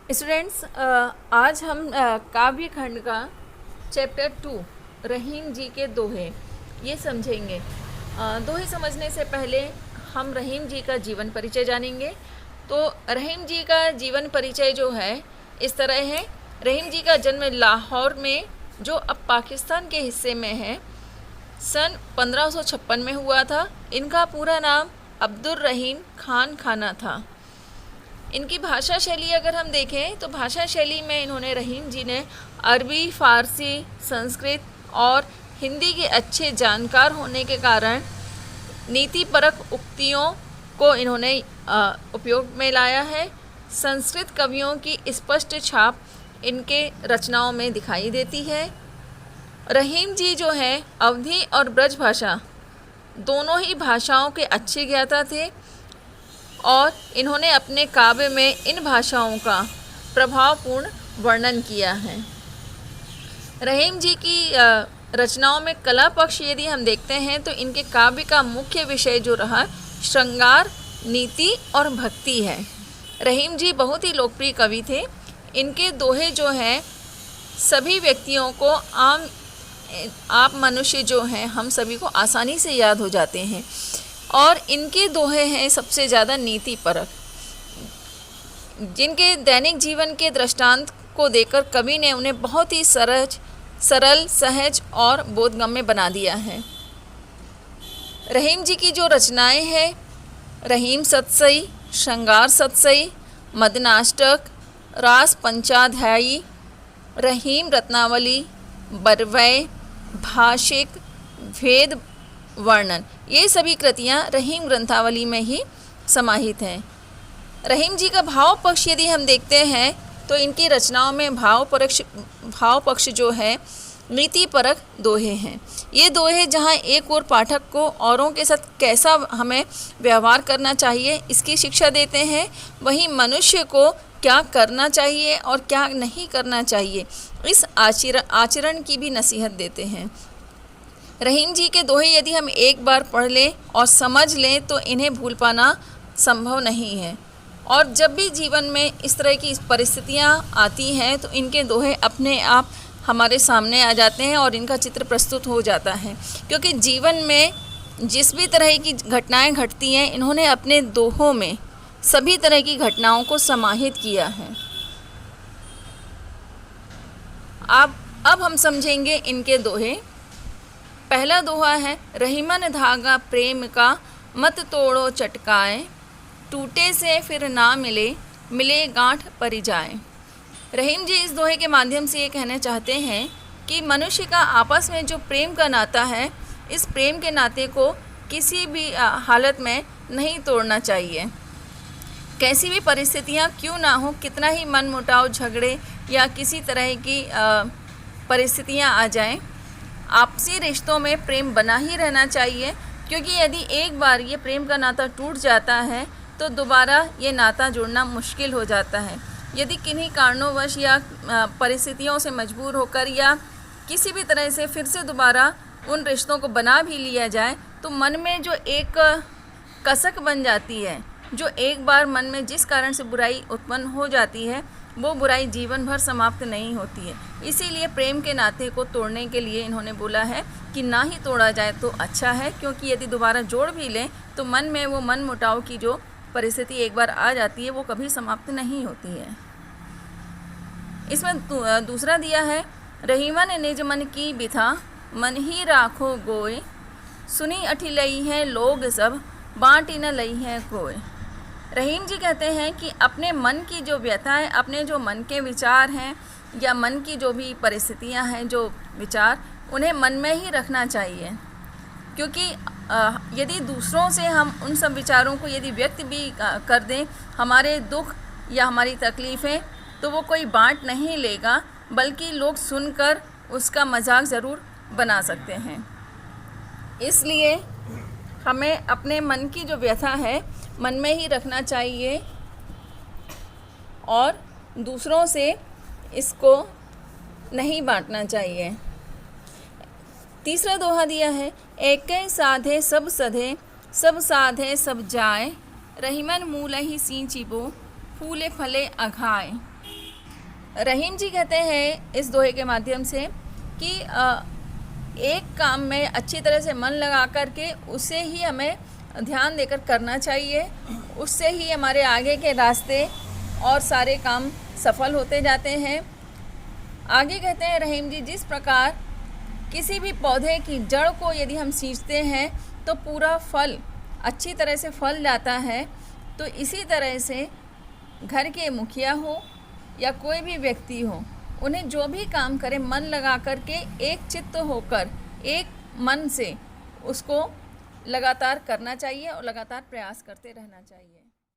Students, आज हम काव्य खंड का चैप्टर 2 रहीम जी के दोहे ये समझेंगे। दोहे समझने से पहले हम रहीम जी का जीवन परिचय जानेंगे। तो रहीम जी का जीवन परिचय जो है इस तरह है। रहीम जी का जन्म लाहौर में, जो अब पाकिस्तान के हिस्से में है, सन 1556 में हुआ था। इनका पूरा नाम अब्दुल रहीम खान खाना था। इनकी भाषा शैली अगर हम देखें तो भाषा शैली में इन्होंने, रहीम जी ने, अरबी, फ़ारसी, संस्कृत और हिंदी के अच्छे जानकार होने के कारण नीतिपरक उक्तियों को इन्होंने उपयोग में लाया है। संस्कृत कवियों की स्पष्ट छाप इनके रचनाओं में दिखाई देती है। रहीम जी जो है अवधी और ब्रज भाषा दोनों ही भाषाओं के अच्छे ज्ञाता थे और इन्होंने अपने काव्य में इन भाषाओं का प्रभावपूर्ण वर्णन किया है। रहीम जी की रचनाओं में कला पक्ष यदि हम देखते हैं तो इनके काव्य का मुख्य विषय जो रहा श्रृंगार, नीति और भक्ति है। रहीम जी बहुत ही लोकप्रिय कवि थे। इनके दोहे जो हैं सभी व्यक्तियों को, आप मनुष्य जो हैं हम सभी को आसानी से याद हो जाते हैं और इनके दोहे हैं सबसे ज़्यादा नीतिपरक, जिनके दैनिक जीवन के दृष्टांत को देखकर कवि ने उन्हें बहुत ही सरल, सहज और बोधगम्य बना दिया है। रहीम जी की जो रचनाएं हैं, रहीम सतसई, श्रृंगार सतसई, मदनाष्टक, रास पंचाध्यायी, रहीम रत्नावली, बरवै, भाषिक, भेद वर्णन, ये सभी कृतियाँ रहीम ग्रंथावली में ही समाहित हैं। रहीम जी का भाव पक्ष यदि हम देखते हैं तो इनकी रचनाओं में भाव पक्ष जो है नीतिपरक दोहे हैं। ये दोहे जहाँ एक और पाठक को औरों के साथ कैसा हमें व्यवहार करना चाहिए इसकी शिक्षा देते हैं, वहीं मनुष्य को क्या करना चाहिए और क्या नहीं करना चाहिए इस आचरण की भी नसीहत देते हैं। रहीम जी के दोहे यदि हम एक बार पढ़ लें और समझ लें तो इन्हें भूल पाना संभव नहीं है। और जब भी जीवन में इस तरह की परिस्थितियाँ आती हैं तो इनके दोहे अपने आप हमारे सामने आ जाते हैं और इनका चित्र प्रस्तुत हो जाता है, क्योंकि जीवन में जिस भी तरह की घटनाएं घटती हैं इन्होंने अपने दोहों में सभी तरह की घटनाओं को समाहित किया है। अब हम समझेंगे इनके दोहे। पहला दोहा है, रहीमन धागा प्रेम का मत तोड़ो चटकाए, टूटे से फिर ना मिले, मिले गांठ परी जाए। रहीम जी इस दोहे के माध्यम से ये कहना चाहते हैं कि मनुष्य का आपस में जो प्रेम का नाता है, इस प्रेम के नाते को किसी भी हालत में नहीं तोड़ना चाहिए। कैसी भी परिस्थितियाँ क्यों ना हो, कितना ही मनमुटाव, झगड़े या किसी तरह की परिस्थितियाँ आ जाएं, आपसी रिश्तों में प्रेम बना ही रहना चाहिए, क्योंकि यदि एक बार ये प्रेम का नाता टूट जाता है तो दोबारा ये नाता जोड़ना मुश्किल हो जाता है। यदि किन्हीं कारणोंवश या परिस्थितियों से मजबूर होकर या किसी भी तरह से फिर से दोबारा उन रिश्तों को बना भी लिया जाए तो मन में जो एक कसक बन जाती है, जो एक बार मन में जिस कारण से बुराई उत्पन्न हो जाती है, वो बुराई जीवन भर समाप्त नहीं होती है। इसीलिए प्रेम के नाते को तोड़ने के लिए इन्होंने बोला है कि ना ही तोड़ा जाए तो अच्छा है, क्योंकि यदि दोबारा जोड़ भी लें तो मन में वो मन मुटाव की जो परिस्थिति एक बार आ जाती है वो कभी समाप्त नहीं होती है। इसमें दूसरा दिया है, रहीमन निज मन की बिथा, मन ही राखो गोय, सुनी अठी लई है लोग सब, बाँटी न लई है कोय। रहीम जी कहते हैं कि अपने मन की जो व्यथा है, अपने जो मन के विचार हैं या मन की जो भी परिस्थितियां हैं, जो विचार, उन्हें मन में ही रखना चाहिए, क्योंकि यदि दूसरों से हम उन सब विचारों को यदि व्यक्त भी कर दें, हमारे दुख या हमारी तकलीफ़ें, तो वो कोई बांट नहीं लेगा, बल्कि लोग सुनकर उसका मजाक ज़रूर बना सकते हैं। इसलिए हमें अपने मन की जो व्यथा है मन में ही रखना चाहिए और दूसरों से इसको नहीं बांटना चाहिए। तीसरा दोहा दिया है, एक साधे सब सधे, सब साधे सब जाए, रहीमन मूल ही सींचिबो, फूले फले अघाए। रहीम जी कहते हैं इस दोहे के माध्यम से कि एक काम में अच्छी तरह से मन लगा करके उसे ही हमें ध्यान देकर करना चाहिए, उससे ही हमारे आगे के रास्ते और सारे काम सफल होते जाते हैं। आगे कहते हैं रहीम जी, जिस प्रकार किसी भी पौधे की जड़ को यदि हम सींचते हैं तो पूरा फल अच्छी तरह से फल जाता है, तो इसी तरह से घर के मुखिया हो या कोई भी व्यक्ति हो, उन्हें जो भी काम करें मन लगा कर के एक चित्त होकर एक मन से उसको लगातार करना चाहिए और लगातार प्रयास करते रहना चाहिए।